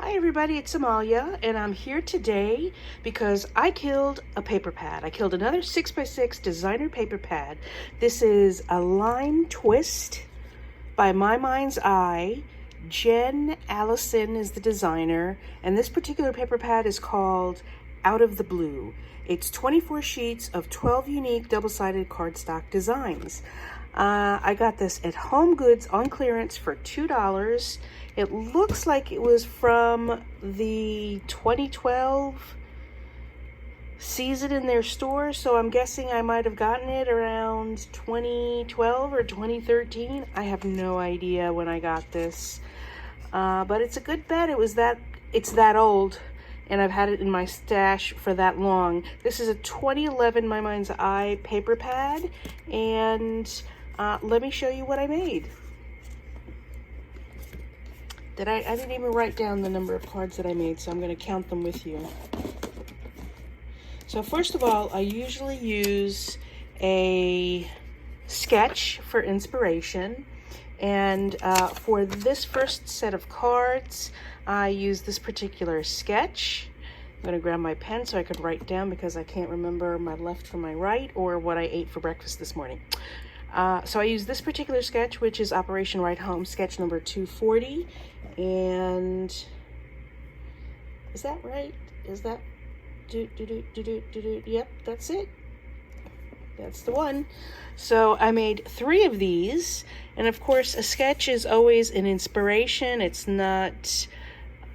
Hi everybody, it's Amalia, and I'm here today because I killed a paper pad. I killed another 6x6 designer paper pad. This is a Lime Twist by My Mind's Eye. Jen Allison is the designer, and this particular paper pad is called Out of the Blue. It's 24 sheets of 12 unique double-sided cardstock designs. I got this at Home Goods on clearance for $2. It looks like it was from the 2012 season in their store, so I'm guessing I might have gotten it around 2012 or 2013. I have no idea when I got this, but it's a good bet. It's that old, and I've had it in my stash for that long. This is a 2011 My Mind's Eye paper pad, and let me show you what I made. I didn't even write down the number of cards that I made, so I'm going to count them with you. So first of all, I usually use a sketch for inspiration. And for this first set of cards, I use this particular sketch. I'm going to grab my pen so I could write down because I can't remember my left from my right or what I ate for breakfast this morning. So I use this particular sketch, which is Operation Right Home, sketch number 240. And is that right? Is that Yep, that's it. That's the one. So I made 3 of these, and of course a sketch is always an inspiration. It's not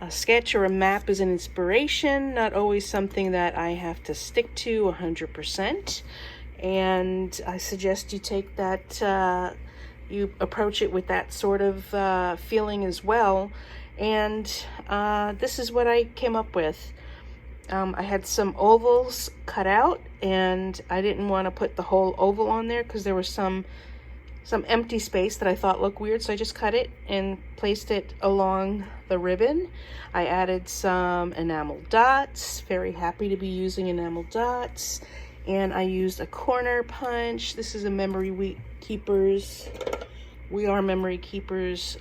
a sketch or a map is an inspiration, not always something that I have to stick to 100%. And I suggest you take that, you approach it with that sort of feeling as well. And this is what I came up with. I had some ovals cut out, and I didn't want to put the whole oval on there because there was some empty space that I thought looked weird, so I just cut it and placed it along the ribbon. I added some enamel dots, very happy to be using enamel dots, and I used a corner punch. This is a Memory Keepers, We Are Memory Keepers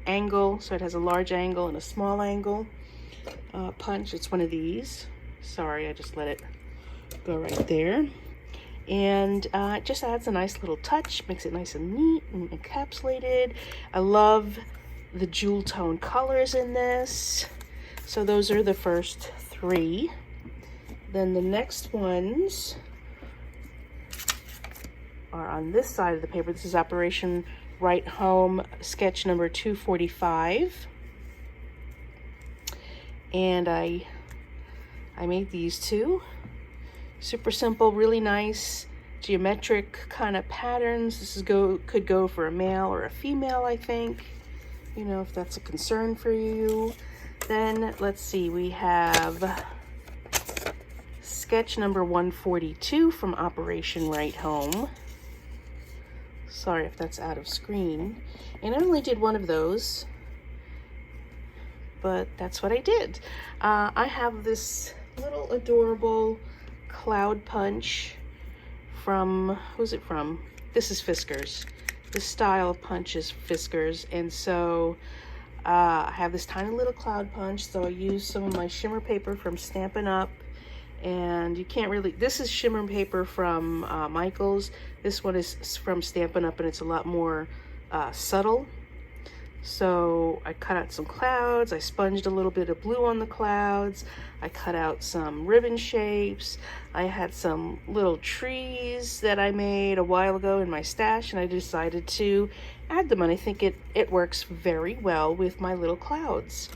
angle, so it has a large angle and a small angle. Punch. It's one of these. Sorry, I just let it go right there. And it just adds a nice little touch, makes it nice and neat and encapsulated. I love the jewel tone colors in this. So those are the first 3. Then the next ones are on this side of the paper. This is Operation Right Home, sketch number 245. And I made these 2. Super simple, really nice geometric kind of patterns. This could go for a male or a female, I think, you know, if that's a concern for you. Then let's see, we have sketch number 142 from Operation Right Home. Sorry if that's out of screen. And I only did 1 of those, but that's what I did. I have this little adorable cloud punch from, who's it from? This is Fiskars. This style of punch is Fiskars, and so I have this tiny little cloud punch, so I use some of my shimmer paper from Stampin' Up, and you can't really, this is shimmer paper from Michaels. This one is from Stampin' Up, and it's a lot more subtle. So I cut out some clouds, I sponged a little bit of blue on the clouds, I cut out some ribbon shapes, I had some little trees that I made a while ago in my stash, and I decided to add them, and I think it works very well with my little clouds.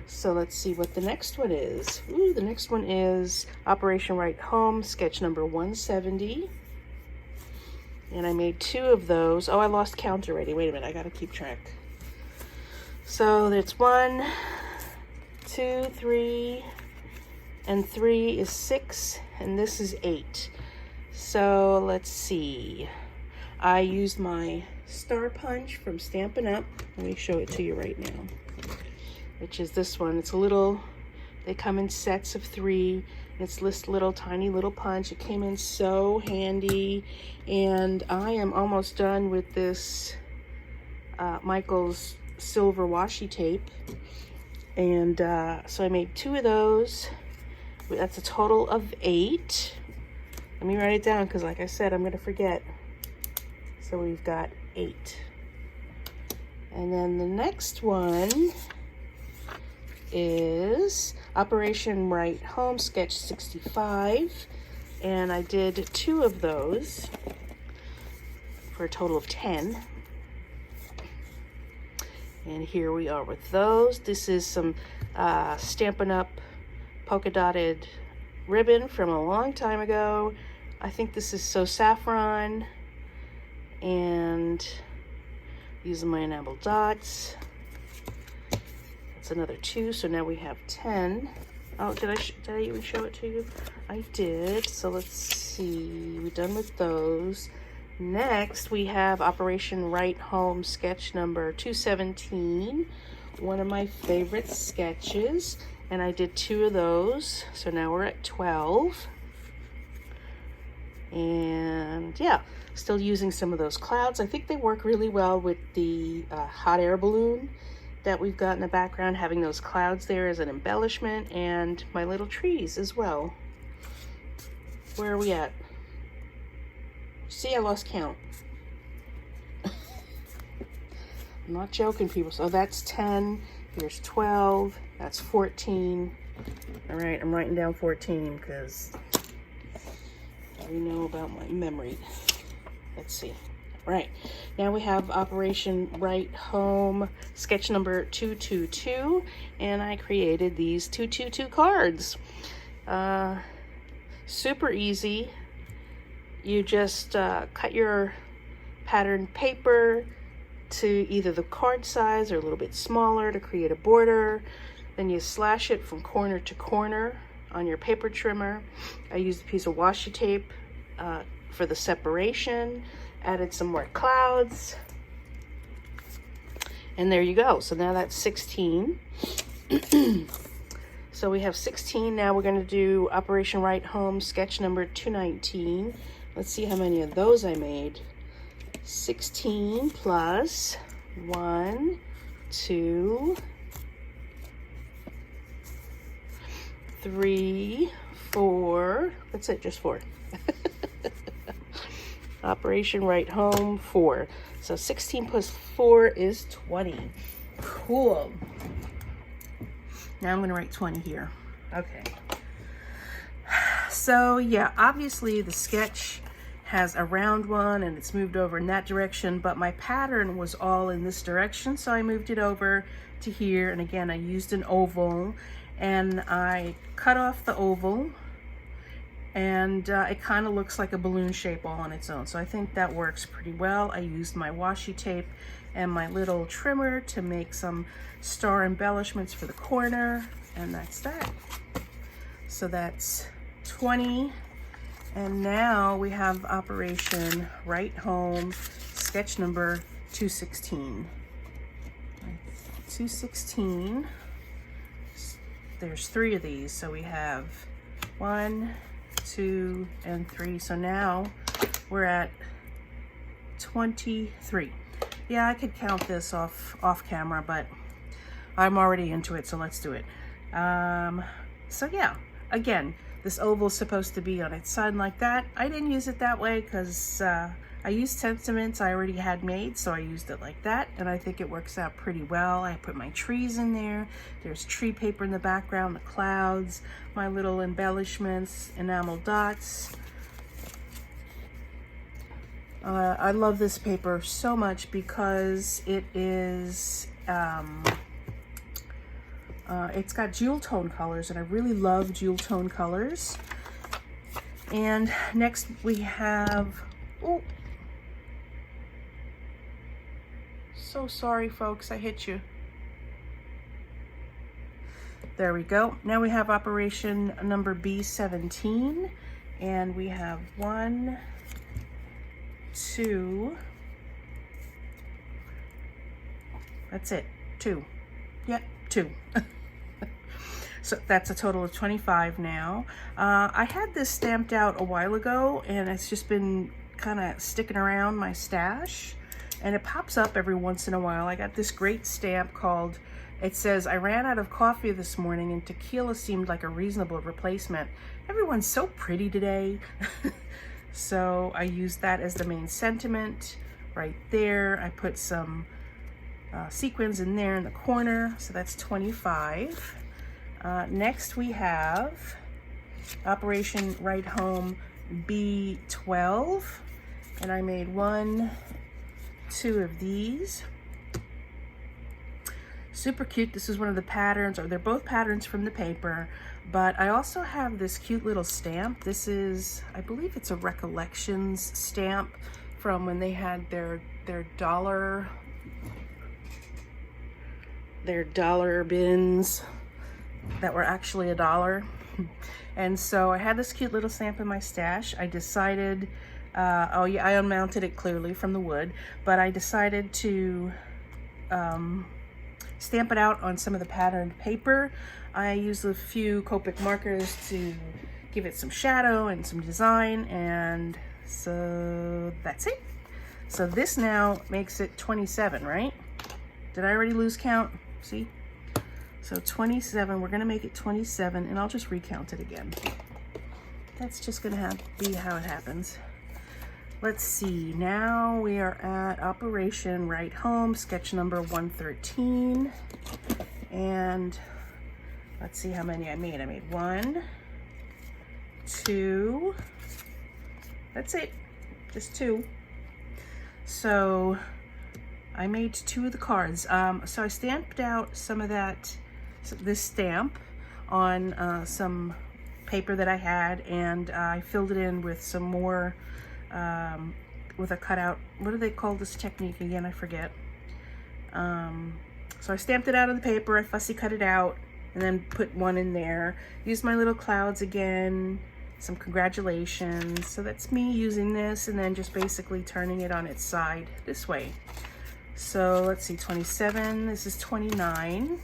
So let's see what the next one is. Ooh, the next one is Operation Right Home, sketch number 170. And I made 2 of those. Oh, I lost count already. Wait a minute, I gotta keep track. So there's 1, 2, 3, and 3 is 6, and this is 8. So let's see. I used my star punch from Stampin' Up. Let me show it to you right now, which is this one. It's a little, they come in sets of 3. It's this little tiny little punch. It came in so handy, and I am almost done with this Michael's silver washi tape. And so I made 2 of those. That's a total of 8. Let me write it down because like I said, I'm going to forget. So we've got 8. And then the next one is Operation Right Home Sketch 65. And I did 2 of those for a total of 10. And here we are with those. This is some Stampin' Up! Polka dotted ribbon from a long time ago. I think this is So Saffron. And using my enamel dots. That's another 2, so now we have 10. Oh, did I even show it to you? I did. So let's see. We're done with those. Next, we have Operation Right Home sketch number 217. One of my favorite sketches. And I did 2 of those. So now we're at 12. And yeah, still using some of those clouds. I think they work really well with the hot air balloon that we've got in the background, having those clouds there as an embellishment, and my little trees as well. Where are we at? See, I lost count. I'm not joking, people. So that's 10. Here's 12. That's 14. All right, I'm writing down 14 because I know about my memory. Let's see. All right, now we have Operation Right Home sketch number 222, and I created these 222 cards. Super easy. You just cut your pattern paper to either the card size or a little bit smaller to create a border. Then you slash it from corner to corner on your paper trimmer. I used a piece of washi tape for the separation. Added some more clouds. And there you go. So now that's 16. So we have 16. Now we're going to do Operation Right Home sketch number 219. Let's see how many of those I made. 16 plus 1, 2, 3, 4. That's it, just 4. Operation Right Home 4. So 16 plus 4 is 20. Cool. Now I'm going to write 20 here. Okay. So yeah, obviously the sketch has a round one and it's moved over in that direction, but my pattern was all in this direction, so I moved it over to here. And again, I used an oval and I cut off the oval, and it kind of looks like a balloon shape all on its own. So I think that works pretty well. I used my washi tape and my little trimmer to make some star embellishments for the corner, and that's that. So that's 20. And now we have Operation Right Home sketch number 216. 216. There's 3 of these, so we have 1, 2, and 3. So now we're at 23. Yeah, I could count this off camera, but I'm already into it, so let's do it. So yeah, again, this oval is supposed to be on its side like that. I didn't use it that way because I used sentiments I already had made, so I used it like that, and I think it works out pretty well. I put my trees in there. There's tree paper in the background, the clouds, my little embellishments, enamel dots. I love this paper so much because it is, it's got jewel tone colors, and I really love jewel tone colors. And next we have, oh, so sorry folks, I hit you. There we go. Now we have Operation number B17, and we have 1, 2, that's it, 2. Yep, 2. So that's a total of 25 now. I had this stamped out a while ago, and it's just been kind of sticking around my stash, and it pops up every once in a while. I got this great stamp called It says, I ran out of coffee this morning and tequila seemed like a reasonable replacement. Everyone's so pretty today. So I used that as the main sentiment right there. I put some sequins in there in the corner, so that's 25. Next we have Operation Right Home B12, and I made 1, 2 of these. Super cute. This is one of the patterns, or they're both patterns from the paper, but I also have this cute little stamp. This is, I believe it's a Recollections stamp from when they had their dollar bins that were actually $1. And so I had this cute little stamp in my stash. I decided, oh yeah, I unmounted it clearly from the wood, but I decided to stamp it out on some of the patterned paper. I used a few Copic markers to give it some shadow and some design, and so that's it. So this now makes it 27, right? Did I already lose count? See? So 27, we're gonna make it 27, and I'll just recount it again. That's just gonna be how it happens. Let's see, now we are at Operation Right Home, sketch number 113. And let's see how many I made. I made 1, 2, that's it, just 2. So I made 2 of the cards. So I stamped out some of this stamp on some paper that I had, and I filled it in with some more with a cutout. What do they call this technique again? I forget. So I stamped it out on the paper, I fussy cut it out, and then put 1 in there. Used my little clouds again, some congratulations. So that's me using this and then just basically turning it on its side this way. So let's see, 27, this is 29.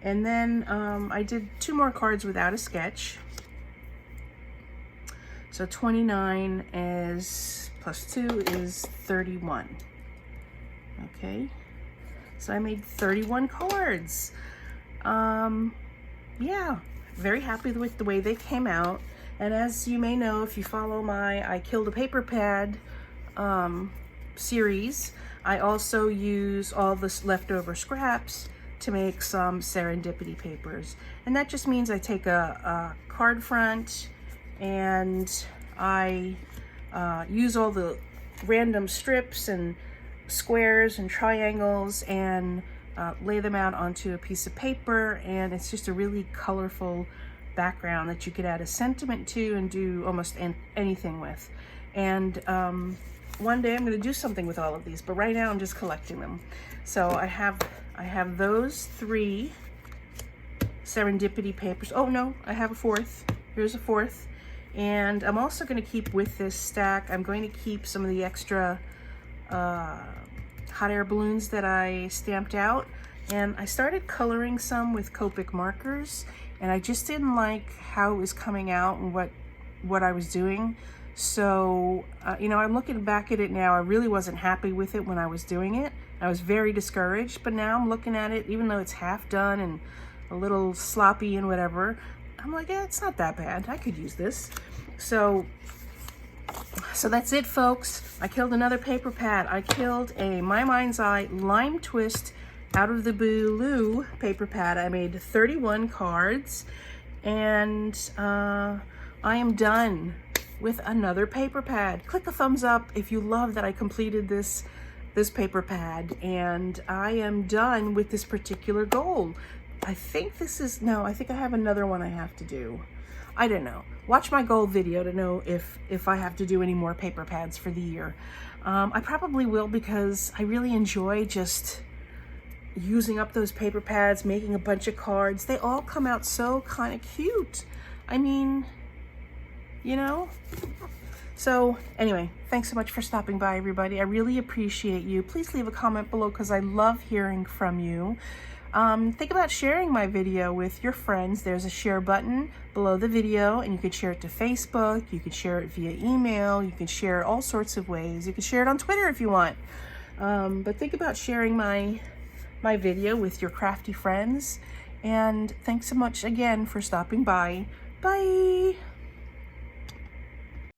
And then I did 2 more cards without a sketch. So 29 is plus 2 is 31. Okay, so I made 31 cards. Yeah, very happy with the way they came out. And as you may know, if you follow my I Killed a Paper Pad series, I also use all this leftover scraps to make some serendipity papers. And that just means I take a card front and I use all the random strips and squares and triangles and lay them out onto a piece of paper, and it's just a really colorful background that you could add a sentiment to and do almost anything with. And one day I'm going to do something with all of these, but right now I'm just collecting them. So I have those 3 serendipity papers. Oh no, I have a 4th. Here's a 4th. And I'm also going to keep with this stack, I'm going to keep some of the extra hot air balloons that I stamped out. And I started coloring some with Copic markers, and I just didn't like how it was coming out and what I was doing. So, you know, I'm looking back at it now, I really wasn't happy with it when I was doing it. I was very discouraged, but now I'm looking at it, even though it's half done and a little sloppy and whatever, I'm like, yeah, it's not that bad. I could use this. So that's it, folks. I killed another paper pad. I killed a My Mind's Eye Lime Twist Out of the Blue paper pad. I made 31 cards, and I am done with another paper pad. Click a thumbs up if you love that I completed this paper pad, and I am done with this particular goal. I think this is, no, I think I have another one I have to do. I don't know. Watch my goal video to know if I have to do any more paper pads for the year. I probably will, because I really enjoy just using up those paper pads, making a bunch of cards. They all come out so kind of cute. I mean, you know? So anyway, thanks so much for stopping by, everybody. I really appreciate you. Please leave a comment below, because I love hearing from you. Think about sharing my video with your friends. There's a share button below the video, and you could share it to Facebook, you could share it via email, you can share it all sorts of ways. You can share it on Twitter if you want. But think about sharing my my video with your crafty friends. And thanks so much again for stopping by. Bye!